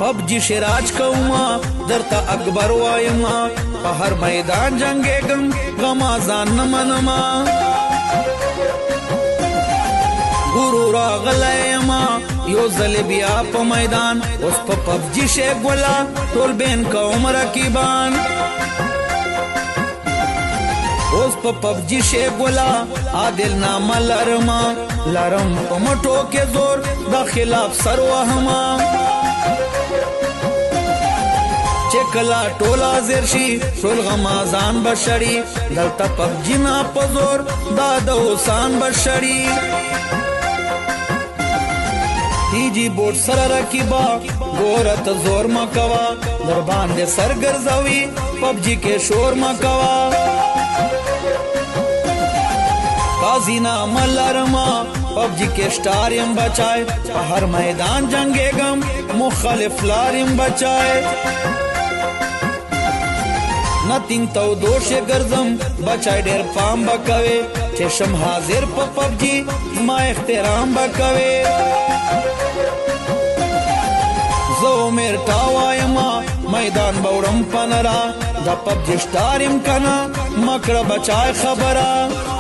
पबजी शराज कौमा दरता अकबर वायमा په هر میدان جنگेगम غمازان نمنما ګورو راغلیما یو ځل بیا په میدان اوس په پبجي شه ګولا ټول بین کوم رقیبان اوس په پبجي شه ګولا عادل نام لرم په مټو کې زور د خلاف سر وهما چکلا ټولا زیر شي ټول غمازان بشری دلته پبجي نا پزور دا د حسین بشری تیجی بوټ سره رکیبا ګورت زور مکوا در باندې سر ګرځوي پبجي کې شور مکوا قاضی نام لرما پبجي کې سٹار يم بچای په هر میدان جنگेगम مخالف لارم بچای نتینگ تو دوشه ګرځم بچای ډېر پام بکوي چې شم حاضر په پبجي ما احترام بکوي زو مر تاوایما میدان بورم پنرا د پبجي سٹار يم کنا مکړه بچای خبره